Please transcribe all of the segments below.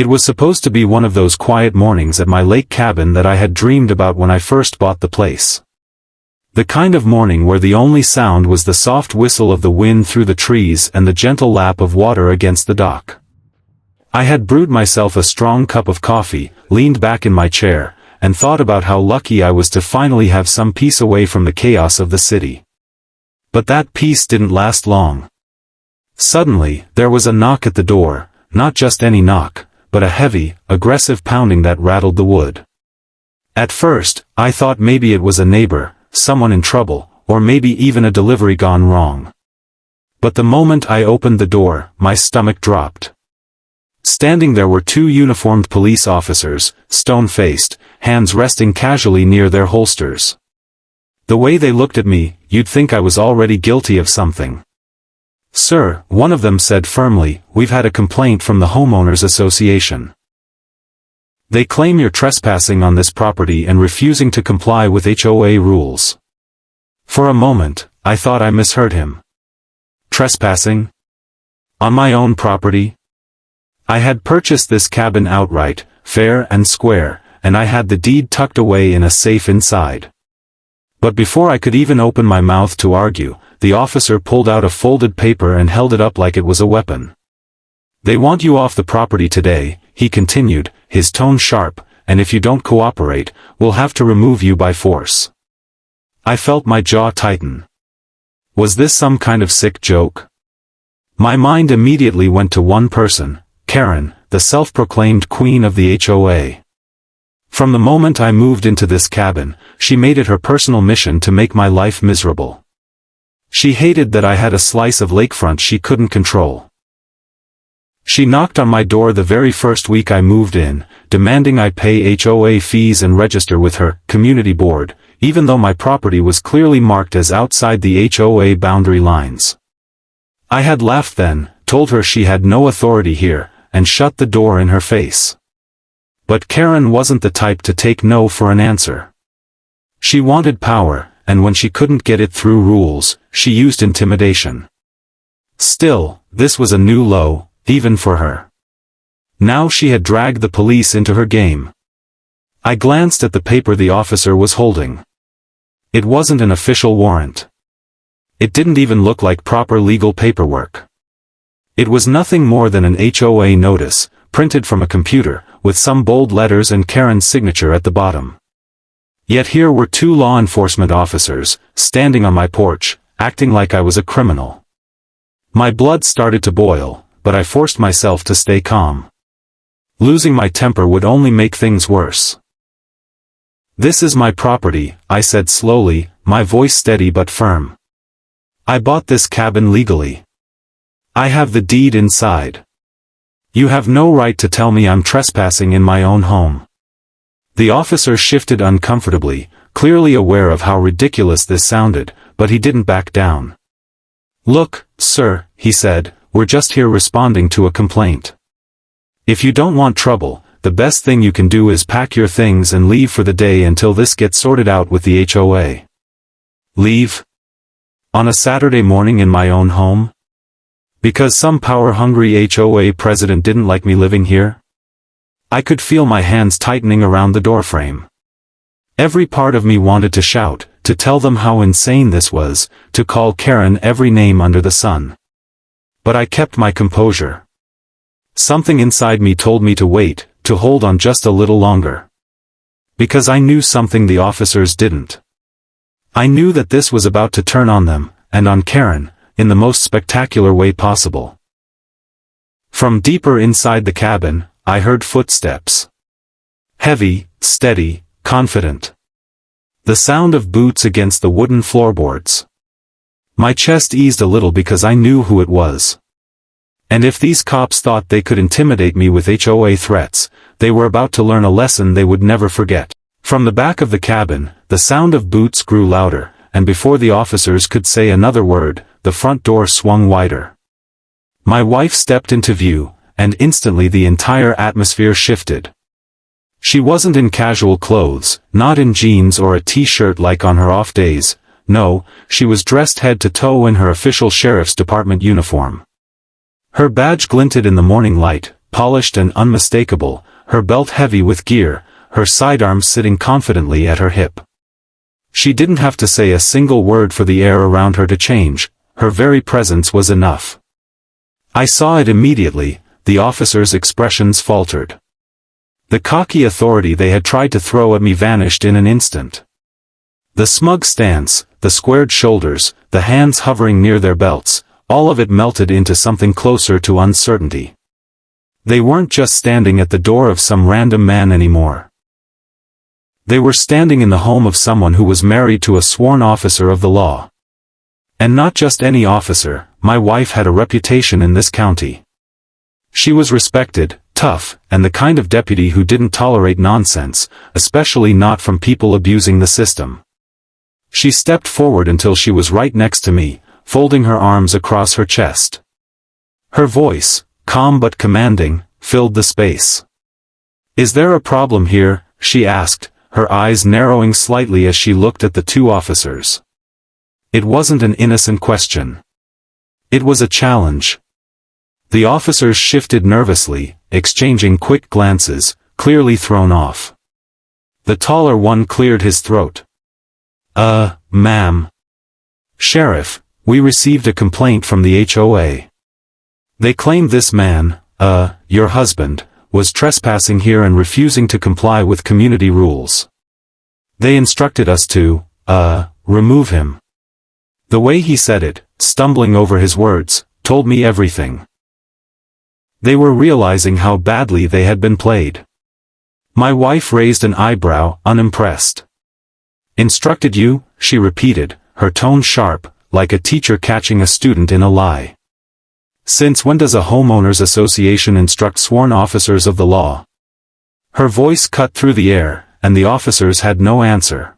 It was supposed to be one of those quiet mornings at my lake cabin that I had dreamed about when I first bought the place. The kind of morning where the only sound was the soft whistle of the wind through the trees and the gentle lap of water against the dock. I had brewed myself a strong cup of coffee, leaned back in my chair, and thought about how lucky I was to finally have some peace away from the chaos of the city. But that peace didn't last long. Suddenly, there was a knock at the door, not just any knock, but a heavy, aggressive pounding that rattled the wood. At first, I thought maybe it was a neighbor, someone in trouble, or maybe even a delivery gone wrong. But the moment I opened the door, my stomach dropped. Standing there were two uniformed police officers, stone-faced, hands resting casually near their holsters. The way they looked at me, you'd think I was already guilty of something. "Sir," one of them said firmly, "we've had a complaint from the homeowners association. They claim you're trespassing on this property and refusing to comply with HOA rules." For a moment, I thought I misheard him. Trespassing? On my own property? I had purchased this cabin outright, fair and square, and I had the deed tucked away in a safe inside. But before I could even open my mouth to argue, the officer pulled out a folded paper and held it up like it was a weapon. "They want you off the property today," he continued, his tone sharp, "and if you don't cooperate, we'll have to remove you by force." I felt my jaw tighten. Was this some kind of sick joke? My mind immediately went to one person, Karen, the self-proclaimed queen of the HOA. From the moment I moved into this cabin, she made it her personal mission to make my life miserable. She hated that I had a slice of lakefront she couldn't control. She knocked on my door the very first week I moved in, demanding I pay HOA fees and register with her community board, even though my property was clearly marked as outside the HOA boundary lines. I had laughed then, told her she had no authority here, and shut the door in her face. But Karen wasn't the type to take no for an answer. She wanted power, and when she couldn't get it through rules, she used intimidation. Still, this was a new low, even for her. Now she had dragged the police into her game. I glanced at the paper the officer was holding. It wasn't an official warrant. It didn't even look like proper legal paperwork. It was nothing more than an HOA notice, printed from a computer, with some bold letters and Karen's signature at the bottom. Yet here were two law enforcement officers, standing on my porch, acting like I was a criminal. My blood started to boil, but I forced myself to stay calm. Losing my temper would only make things worse. "This is my property," I said slowly, my voice steady but firm. "I bought this cabin legally. I have the deed inside. You have no right to tell me I'm trespassing in my own home." The officer shifted uncomfortably, clearly aware of how ridiculous this sounded, but he didn't back down. "Look, sir," he said, "we're just here responding to a complaint. If you don't want trouble, the best thing you can do is pack your things and leave for the day until this gets sorted out with the HOA." Leave? On a Saturday morning in my own home? Because some power-hungry HOA president didn't like me living here? I could feel my hands tightening around the doorframe. Every part of me wanted to shout, to tell them how insane this was, to call Karen every name under the sun. But I kept my composure. Something inside me told me to wait, to hold on just a little longer. Because I knew something the officers didn't. I knew that this was about to turn on them, and on Karen, in the most spectacular way possible. From deeper inside the cabin, I heard footsteps. Heavy, steady, confident. The sound of boots against the wooden floorboards. My chest eased a little because I knew who it was. And if these cops thought they could intimidate me with HOA threats, they were about to learn a lesson they would never forget. From the back of the cabin, the sound of boots grew louder, and before the officers could say another word, the front door swung wider. My wife stepped into view, and instantly the entire atmosphere shifted. She wasn't in casual clothes, not in jeans or a t-shirt like on her off days. No, she was dressed head to toe in her official sheriff's department uniform. Her badge glinted in the morning light, polished and unmistakable, her belt heavy with gear, her sidearms sitting confidently at her hip. She didn't have to say a single word for the air around her to change, her very presence was enough. I saw it immediately, the officers' expressions faltered. The cocky authority they had tried to throw at me vanished in an instant. The smug stance, the squared shoulders, the hands hovering near their belts, all of it melted into something closer to uncertainty. They weren't just standing at the door of some random man anymore. They were standing in the home of someone who was married to a sworn officer of the law. And not just any officer, my wife had a reputation in this county. She was respected, tough, and the kind of deputy who didn't tolerate nonsense, especially not from people abusing the system. She stepped forward until she was right next to me, folding her arms across her chest. Her voice, calm but commanding, filled the space. "Is there a problem here?" she asked, her eyes narrowing slightly as she looked at the two officers. It wasn't an innocent question. It was a challenge. The officers shifted nervously, exchanging quick glances, clearly thrown off. The taller one cleared his throat. Ma'am. Sheriff, we received a complaint from the HOA. They claimed this man, your husband, was trespassing here and refusing to comply with community rules. They instructed us to, remove him." The way he said it, stumbling over his words, told me everything. They were realizing how badly they had been played. My wife raised an eyebrow, unimpressed. "Instructed you?" she repeated, her tone sharp, like a teacher catching a student in a lie. "Since when does a homeowners association instruct sworn officers of the law?" Her voice cut through the air, and the officers had no answer.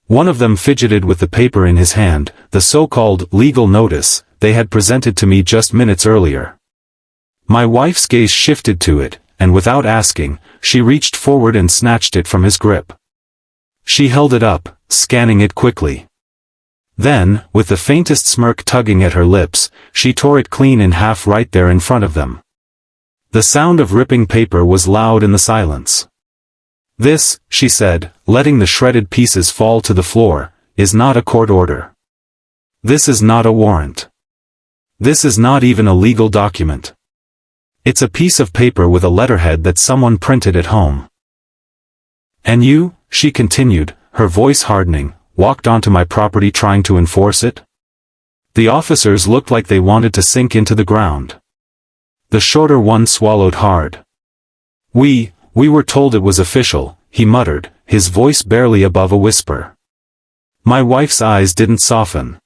One of them fidgeted with the paper in his hand, the so-called legal notice they had presented to me just minutes earlier. My wife's gaze shifted to it, and without asking, she reached forward and snatched it from his grip. She held it up, scanning it quickly. Then, with the faintest smirk tugging at her lips, she tore it clean in half right there in front of them. The sound of ripping paper was loud in the silence. "This," she said, letting the shredded pieces fall to the floor, "is not a court order. This is not a warrant. This is not even a legal document. It's a piece of paper with a letterhead that someone printed at home. And you," she continued, her voice hardening, "walked onto my property trying to enforce it?" The officers looked like they wanted to sink into the ground. The shorter one swallowed hard. We were told it was official," he muttered, his voice barely above a whisper. My wife's eyes didn't soften.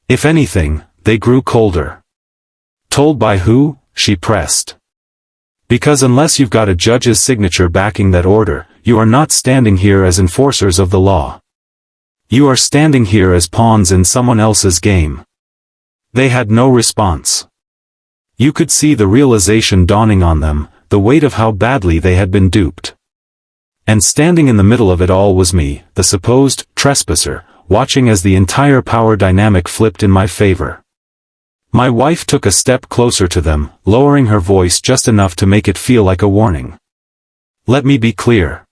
If anything, they grew colder. "Told by who?" she pressed. "Because unless you've got a judge's signature backing that order, you are not standing here as enforcers of the law. You are standing here as pawns in someone else's game." They had no response. You could see the realization dawning on them, the weight of how badly they had been duped. And standing in the middle of it all was me, the supposed trespasser, watching as the entire power dynamic flipped in my favor. My wife took a step closer to them, lowering her voice just enough to make it feel like a warning. "Let me be clear.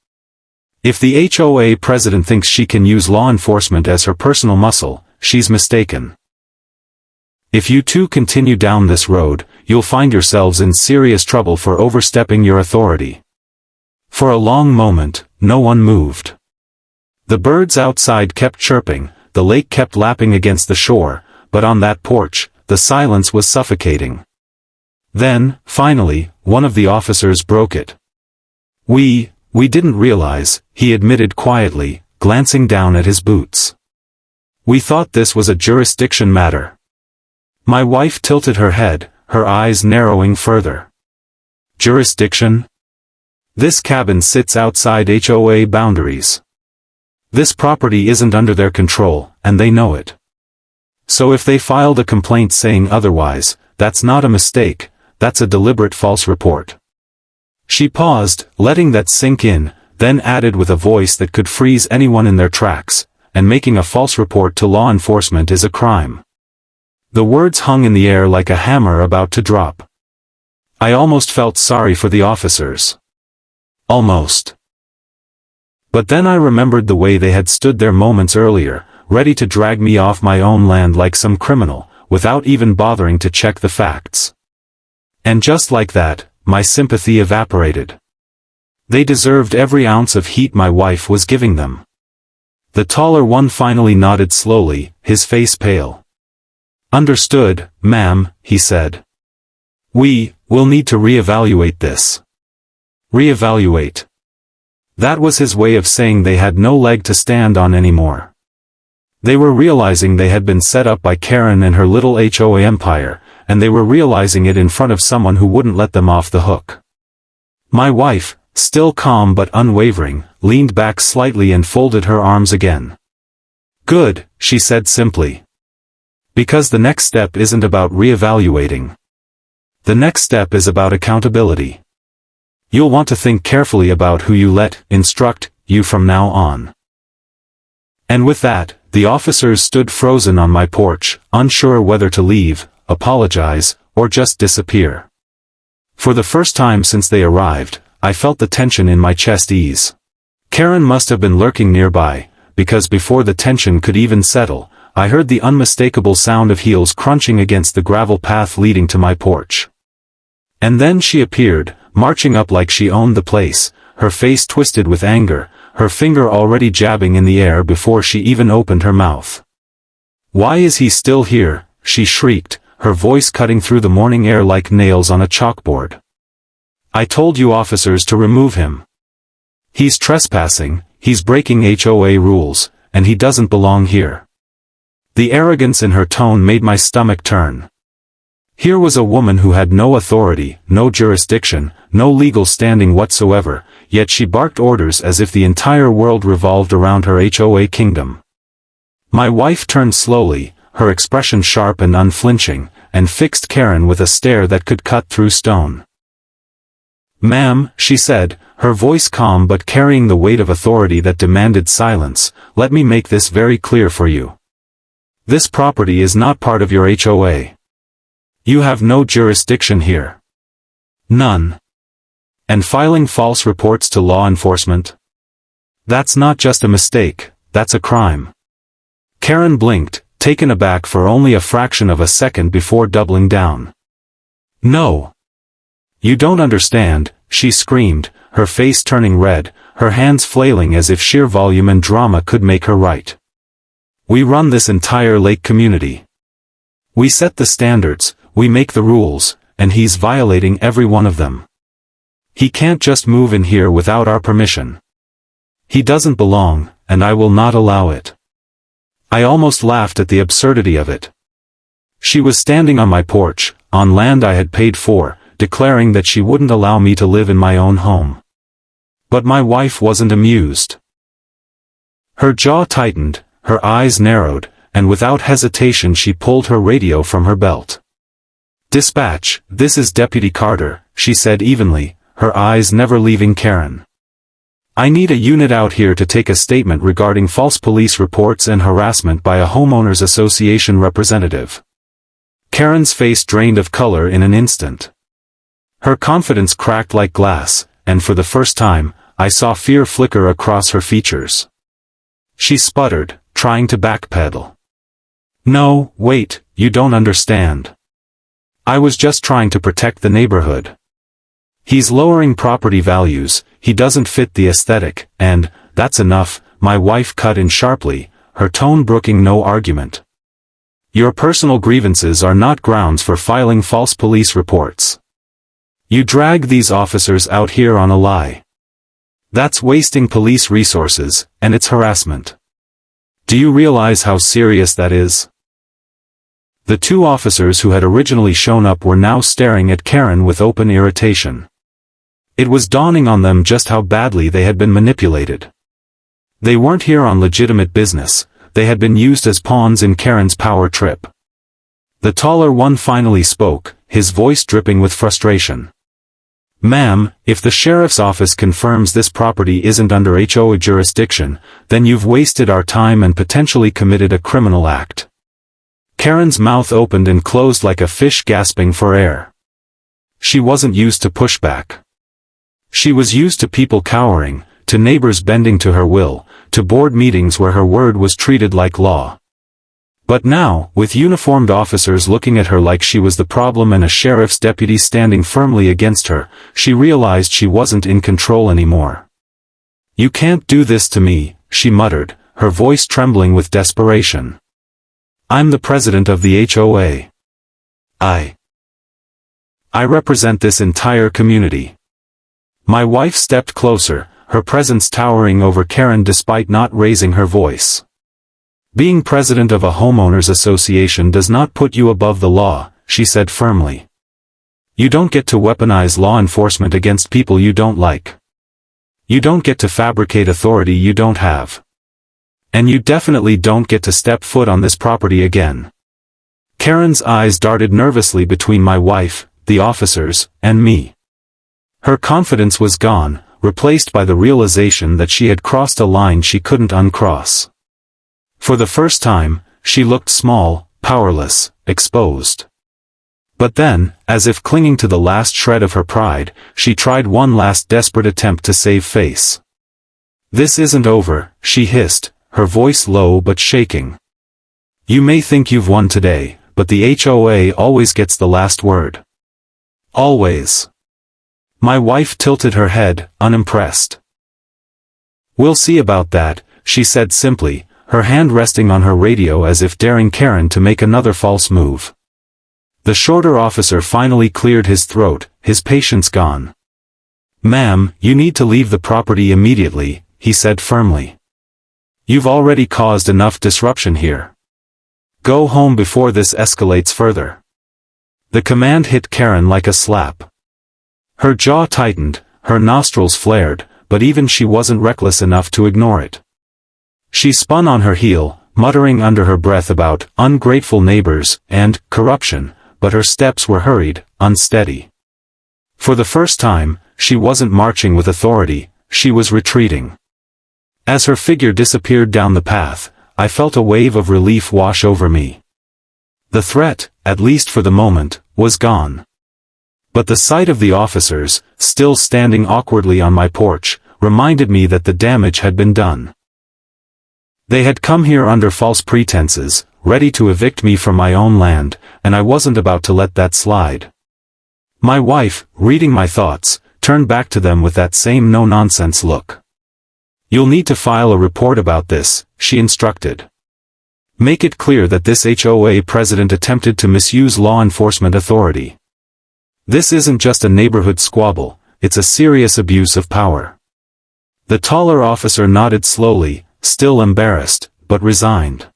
If the HOA president thinks she can use law enforcement as her personal muscle, she's mistaken. If you two continue down this road, you'll find yourselves in serious trouble for overstepping your authority." For a long moment, no one moved. The birds outside kept chirping, the lake kept lapping against the shore, but on that porch, the silence was suffocating. Then, finally, one of the officers broke it. We didn't realize," he admitted quietly, glancing down at his boots. "We thought this was a jurisdiction matter." My wife tilted her head, her eyes narrowing further. "Jurisdiction? This cabin sits outside HOA boundaries. This property isn't under their control, and they know it. So if they filed a complaint saying otherwise, that's not a mistake, that's a deliberate false report." She paused, letting that sink in, then added with a voice that could freeze anyone in their tracks, "And making a false report to law enforcement is a crime." The words hung in the air like a hammer about to drop. I almost felt sorry for the officers. Almost. But then I remembered the way they had stood there moments earlier, ready to drag me off my own land like some criminal, without even bothering to check the facts. And just like that, my sympathy evaporated. They deserved every ounce of heat my wife was giving them. The taller one finally nodded slowly, his face pale. "Understood, ma'am," he said. We'll need to reevaluate this." Reevaluate. That was his way of saying they had no leg to stand on anymore. They were realizing they had been set up by Karen and her little HOA empire, and they were realizing it in front of someone who wouldn't let them off the hook. My wife, still calm but unwavering, leaned back slightly and folded her arms again. "Good," she said simply. "Because the next step isn't about reevaluating. The next step is about accountability. You'll want to think carefully about who you let instruct you from now on." And with that, the officers stood frozen on my porch, unsure whether to leave, apologize, or just disappear. For the first time since they arrived, I felt the tension in my chest ease. Karen must have been lurking nearby, because before the tension could even settle, I heard the unmistakable sound of heels crunching against the gravel path leading to my porch. And then she appeared, marching up like she owned the place, her face twisted with anger, her finger already jabbing in the air before she even opened her mouth. "Why is he still here?" she shrieked, her voice cutting through the morning air like nails on a chalkboard. "I told you officers to remove him. He's trespassing, he's breaking HOA rules, and he doesn't belong here." The arrogance in her tone made my stomach turn. Here was a woman who had no authority, no jurisdiction, no legal standing whatsoever, yet she barked orders as if the entire world revolved around her HOA kingdom. My wife turned slowly, her expression sharp and unflinching, and fixed Karen with a stare that could cut through stone. "Ma'am," she said, her voice calm but carrying the weight of authority that demanded silence, "let me make this very clear for you. This property is not part of your HOA. You have no jurisdiction here. None. And filing false reports to law enforcement? That's not just a mistake, that's a crime." Karen blinked, taken aback for only a fraction of a second before doubling down. "No. You don't understand," she screamed, her face turning red, her hands flailing as if sheer volume and drama could make her right. "We run this entire lake community. We set the standards, we make the rules, and he's violating every one of them. He can't just move in here without our permission. He doesn't belong, and I will not allow it." I almost laughed at the absurdity of it. She was standing on my porch, on land I had paid for, declaring that she wouldn't allow me to live in my own home. But my wife wasn't amused. Her jaw tightened, her eyes narrowed, and without hesitation she pulled her radio from her belt. "Dispatch, this is Deputy Carter," she said evenly, her eyes never leaving Karen. "I need a unit out here to take a statement regarding false police reports and harassment by a homeowners association representative." Karen's face drained of color in an instant. Her confidence cracked like glass, and for the first time, I saw fear flicker across her features. She sputtered, trying to backpedal. "No, wait, you don't understand. I was just trying to protect the neighborhood. He's lowering property values, he doesn't fit the aesthetic, and, that's enough," my wife cut in sharply, her tone brooking no argument. "Your personal grievances are not grounds for filing false police reports. You drag these officers out here on a lie. That's wasting police resources, and it's harassment. Do you realize how serious that is?" The two officers who had originally shown up were now staring at Karen with open irritation. It was dawning on them just how badly they had been manipulated. They weren't here on legitimate business, they had been used as pawns in Karen's power trip. The taller one finally spoke, his voice dripping with frustration. "Ma'am, if the sheriff's office confirms this property isn't under HOA jurisdiction, then you've wasted our time and potentially committed a criminal act." Karen's mouth opened and closed like a fish gasping for air. She wasn't used to pushback. She was used to people cowering, to neighbors bending to her will, to board meetings where her word was treated like law. But now, with uniformed officers looking at her like she was the problem and a sheriff's deputy standing firmly against her, she realized she wasn't in control anymore. "You can't do this to me," she muttered, her voice trembling with desperation. "I'm the president of the HOA. I represent this entire community." My wife stepped closer, her presence towering over Karen despite not raising her voice. "Being president of a homeowners association does not put you above the law," she said firmly. "You don't get to weaponize law enforcement against people you don't like. You don't get to fabricate authority you don't have. And you definitely don't get to step foot on this property again." Karen's eyes darted nervously between my wife, the officers, and me. Her confidence was gone, replaced by the realization that she had crossed a line she couldn't uncross. For the first time, she looked small, powerless, exposed. But then, as if clinging to the last shred of her pride, she tried one last desperate attempt to save face. "This isn't over," she hissed, her voice low but shaking. "You may think you've won today, but the HOA always gets the last word. Always." My wife tilted her head, unimpressed. "We'll see about that," she said simply, her hand resting on her radio as if daring Karen to make another false move. The shorter officer finally cleared his throat, his patience gone. "Ma'am, you need to leave the property immediately," he said firmly. "You've already caused enough disruption here. Go home before this escalates further." The command hit Karen like a slap. Her jaw tightened, her nostrils flared, but even she wasn't reckless enough to ignore it. She spun on her heel, muttering under her breath about ungrateful neighbors and corruption, but her steps were hurried, unsteady. For the first time, she wasn't marching with authority, she was retreating. As her figure disappeared down the path, I felt a wave of relief wash over me. The threat, at least for the moment, was gone. But the sight of the officers, still standing awkwardly on my porch, reminded me that the damage had been done. They had come here under false pretenses, ready to evict me from my own land, and I wasn't about to let that slide. My wife, reading my thoughts, turned back to them with that same no-nonsense look. "You'll need to file a report about this," she instructed. "Make it clear that this HOA president attempted to misuse law enforcement authority. This isn't just a neighborhood squabble, it's a serious abuse of power." The taller officer nodded slowly, still embarrassed, but resigned.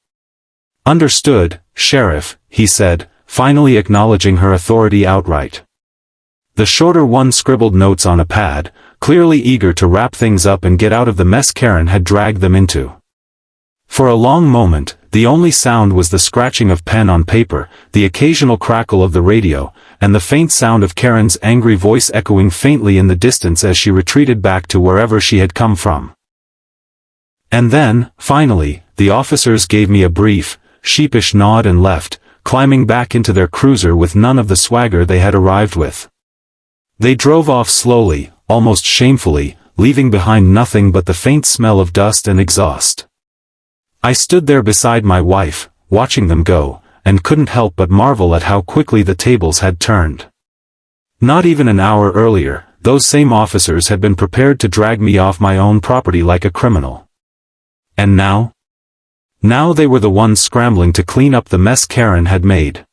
"Understood, Sheriff," he said, finally acknowledging her authority outright. The shorter one scribbled notes on a pad, clearly eager to wrap things up and get out of the mess Karen had dragged them into. For a long moment, the only sound was the scratching of pen on paper, the occasional crackle of the radio, and the faint sound of Karen's angry voice echoing faintly in the distance as she retreated back to wherever she had come from. And then, finally, the officers gave me a brief, sheepish nod and left, climbing back into their cruiser with none of the swagger they had arrived with. They drove off slowly, almost shamefully, leaving behind nothing but the faint smell of dust and exhaust. I stood there beside my wife, watching them go, and couldn't help but marvel at how quickly the tables had turned. Not even an hour earlier, those same officers had been prepared to drag me off my own property like a criminal. And now? Now they were the ones scrambling to clean up the mess Karen had made.